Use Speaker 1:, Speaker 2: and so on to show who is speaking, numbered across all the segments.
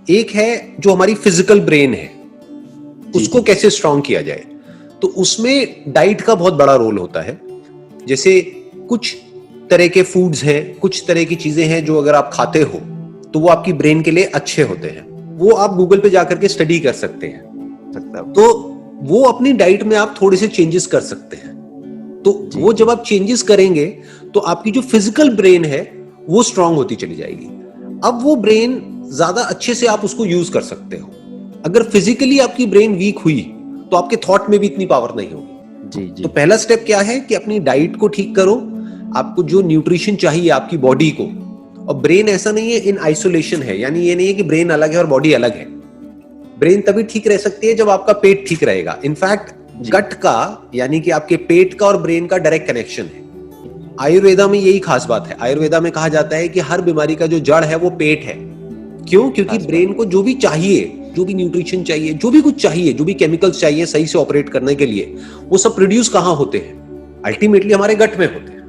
Speaker 1: एक है जो हमारी फिजिकल ब्रेन है, उसको कैसे स्ट्रांग किया जाए। तो उसमें डाइट का बहुत बड़ा रोल होता है। जैसे कुछ तरह के फूड्स हैं, कुछ तरह की चीजें हैं जो अगर आप खाते हो तो वो आपकी ब्रेन के लिए अच्छे होते हैं। वो आप गूगल पे जाकर के स्टडी कर सकते हैं। तो वो अपनी डाइट में आप थोड़े से चेंजेस कर सकते हैं। तो वो जब आप चेंजेस करेंगे तो आपकी जो फिजिकल ब्रेन है वो स्ट्रांग होती चली जाएगी। अब वो ब्रेन ज्यादा अच्छे से आप उसको यूज कर सकते हो। अगर फिजिकली आपकी ब्रेन वीक हुई तो आपके थॉट में भी इतनी पावर नहीं होगी। तो पहला स्टेप क्या है कि अपनी डाइट को ठीक करो। आपको जो न्यूट्रिशन चाहिए आपकी बॉडी को, और ब्रेन ऐसा नहीं है इन आइसोलेशन है, यानी ये नहीं है कि ब्रेन अलग है और बॉडी अलग है। ब्रेन तभी ठीक रह सकती है जब आपका पेट ठीक रहेगा। इनफैक्ट गट का, यानी कि आपके पेट का और ब्रेन का डायरेक्ट कनेक्शन है। आयुर्वेदा में यही खास बात है। आयुर्वेदा में कहा जाता है कि हर बीमारी का जो जड़ है वो पेट है। क्यों? क्योंकि ब्रेन को जो भी चाहिए, जो भी न्यूट्रिशन चाहिए, जो भी कुछ चाहिए, जो भी केमिकल्स चाहिए सही से ऑपरेट करने के लिए, वो सब प्रोड्यूस कहां होते हैं? अल्टीमेटली हमारे गट में होते हैं।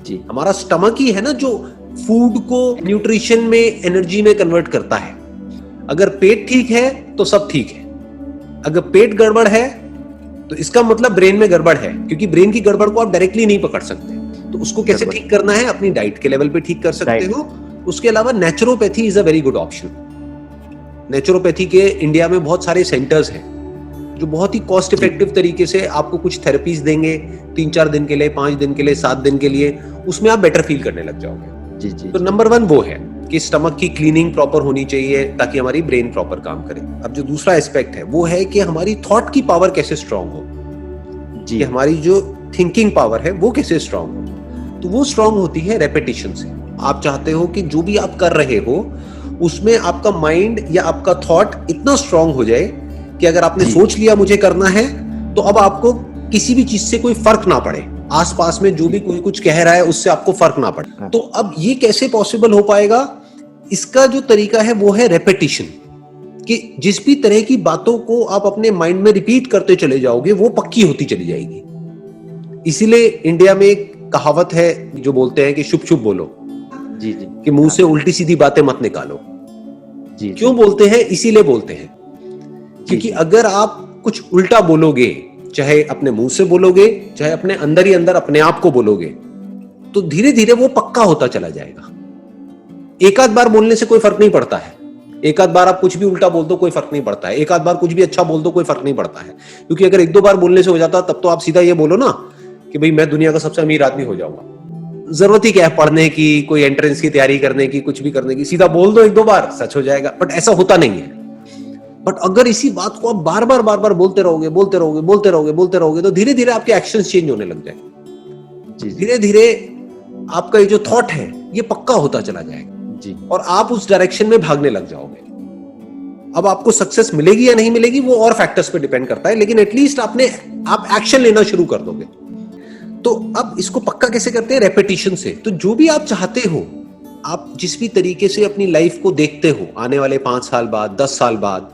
Speaker 1: जी, हमारा स्टमक ही है ना जो फूड को न्यूट्रिशन में, एनर्जी में कन्वर्ट करता है। अगर पेट ठीक है तो सब ठीक है। अगर पेट गड़बड़ है तो इसका मतलब ब्रेन में गड़बड़ है, क्योंकि ब्रेन की गड़बड़ को आप डायरेक्टली नहीं पकड़ सकते। तो उसको कैसे ठीक करना है? अपनी डाइट के लेवल पे ठीक कर सकते हो। उसके अलावा naturopathy is a very good option. Naturopathy के इंडिया में बहुत सारे सेंटर्स हैं जो बहुत ही कॉस्ट इफेक्टिव तरीके से आपको कुछ थेरेपीज देंगे 3-4 दिन के लिए, 5 दिन के लिए, 7 दिन के लिए। उसमें आप बेटर फील करने लग जाओगे। तो नंबर 1 वो है कि स्टमक की क्लीनिंग प्रॉपर होनी चाहिए ताकि हमारी ब्रेन प्रॉपर काम करे। अब जो दूसरा एस्पेक्ट है वो है कि हमारी थॉट की पावर कैसे स्ट्रांग हो, कि हमारी जो थिंकिंग पावर है वो कैसे स्ट्रांग हो। तो वो स्ट्रांग होती है रेपिटेशन से। आप चाहते हो कि जो भी आप कर रहे हो उसमें आपका माइंड या आपका थॉट इतना स्ट्रांग हो जाए कि अगर आपने सोच लिया मुझे करना है, तो अब आपको किसी भी चीज से कोई फर्क ना पड़े। आसपास में जो भी कोई कुछ कह रहा है उससे आपको फर्क ना पड़े। तो अब ये कैसे पॉसिबल हो पाएगा? इसका जो तरीका है वो है रेपिटेशन, कि जिस भी तरह की बातों को आप अपने माइंड में रिपीट करते चले जाओगे वो पक्की होती चली जाएगी। इसीलिए इंडिया में एक कहावत है जो बोलते हैं कि शुभ शुभ बोलो, कि मुंह से उल्टी सीधी बातें मत निकालो। क्यों बोलते हैं? इसीलिए बोलते हैं क्योंकि अगर आप कुछ उल्टा बोलोगे, चाहे अपने मुंह से बोलोगे, चाहे अपने अंदर ही अंदर अपने आप को बोलोगे, तो धीरे धीरे वो पक्का होता चला जाएगा। एक आध बार बोलने से कोई फर्क नहीं पड़ता है। एक आध बार आप कुछ भी उल्टा बोल दो कोई फर्क नहीं पड़ता है। एक आध बार कुछ भी अच्छा बोल दो कोई फर्क नहीं पड़ता है। क्योंकि अगर 1-2 बार बोलने से हो जाता तब तो आप सीधा ये बोलो ना कि भाई मैं दुनिया का सबसे अमीर आदमी हो जाऊंगा। जरूरत ही क्या है पढ़ने की, कोई एंट्रेंस की तैयारी करने की, कुछ भी करने की? सीधा बोल दो 1-2 बार, सच हो जाएगा। बट ऐसा होता नहीं है। बट अगर इसी बात को आप बार बार बोलते रहोगे तो धीरे धीरे आपके एक्शंस चेंज होने लग जाएंगे। धीरे धीरे आपका ये जो थॉट है ये पक्का होता चला जाएगा और आप उस डायरेक्शन में भागने लग जाओगे। अब आपको सक्सेस मिलेगी या नहीं मिलेगी वो और फैक्टर्स पे डिपेंड करता है, लेकिन एटलीस्ट आप एक्शन लेना शुरू कर दोगे। तो अब इसको पक्का कैसे करते हैं? रेपिटेशन से। तो जो भी आप चाहते हो, आप जिस भी तरीके से अपनी लाइफ को देखते हो आने वाले 5 साल बाद, 10 साल बाद,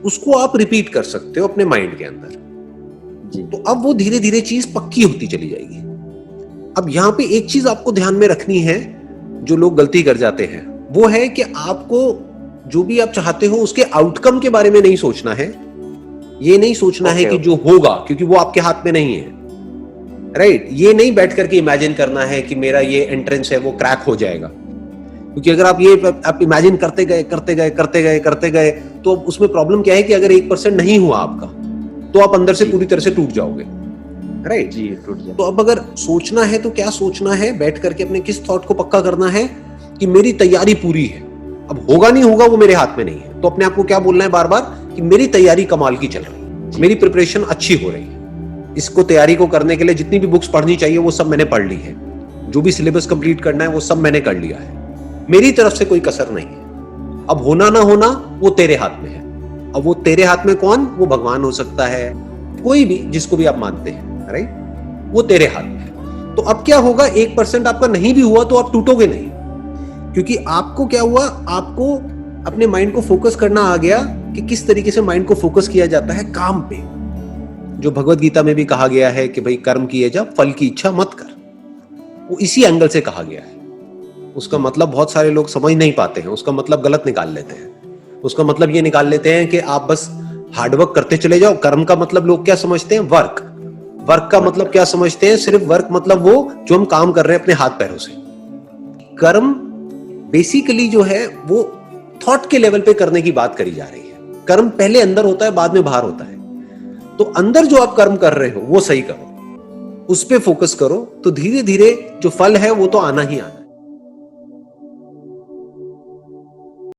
Speaker 1: उसको आप रिपीट कर सकते हो अपने माइंड के अंदर। तो अब वो धीरे धीरे चीज पक्की होती चली जाएगी। अब यहां पे एक चीज आपको ध्यान में रखनी है, जो लोग गलती कर जाते हैं, वो है कि आपको जो भी आप चाहते हो उसके आउटकम के बारे में नहीं सोचना है। ये नहीं सोचना है कि जो होगा, क्योंकि वो आपके हाथ में नहीं है। राइट? ये नहीं बैठ करके इमेजिन करना है कि मेरा ये एंट्रेंस है वो क्रैक हो जाएगा। क्योंकि अगर आप इमेजिन करते गए तो उसमें प्रॉब्लम क्या है कि अगर 1% नहीं हुआ आपका तो आप अंदर से पूरी तरह से टूट जाओगे। राइट? जी, टूट जाए। तो अब अगर सोचना है तो क्या सोचना है? बैठ करके अपने किस थॉट को पक्का करना है कि मेरी तैयारी पूरी है। अब होगा नहीं होगा वो मेरे हाथ में नहीं है। तो अपने आप को क्या बोलना है बार बार कि मेरी तैयारी कमाल की चल रही है, मेरी प्रिपरेशन अच्छी हो रही है। इसको तैयारी को करने के लिए जितनी भी बुक्स पढ़नी चाहिए वो सब मैंने पढ़ ली है। जो भी सिलेबस कंप्लीट करना है वो सब मैंने कर लिया है। मेरी तरफ से कोई कसर नहीं है। अब होना ना होना वो तेरे हाथ में है। अब वो तेरे हाथ में कौन? वो भगवान हो सकता है, कोई भी जिसको भी आप मानते हैं। राइट? वो तेरे हाथ में है। तो अब क्या होगा? 1% आपका नहीं भी हुआ तो आप टूटोगे नहीं, क्योंकि आपको क्या हुआ? आपको अपने माइंड को फोकस करना आ गया कि किस तरीके से माइंड को फोकस किया जाता है काम पे। जो भगवत गीता में भी कहा गया है कि भाई कर्म किए जा, फल की इच्छा मत कर। वो इसी एंगल से कहा गया है। उसका मतलब बहुत सारे लोग समझ नहीं पाते हैं, उसका मतलब गलत निकाल लेते हैं। उसका मतलब ये निकाल लेते हैं कि आप बस हार्डवर्क करते चले जाओ। कर्म का मतलब लोग क्या समझते हैं? वर्क। वर्क का मतलब क्या समझते हैं? सिर्फ वर्क मतलब वो जो हम काम कर रहे हैं अपने हाथ पैरों से। कर्म बेसिकली जो है वो थॉट के लेवल पे करने की बात करी जा रही है। कर्म पहले अंदर होता है, बाद में बाहर होता है। तो अंदर जो आप कर्म कर रहे हो वो सही करो, उस पे फोकस करो, तो धीरे धीरे जो फल है वो तो आना ही आना है।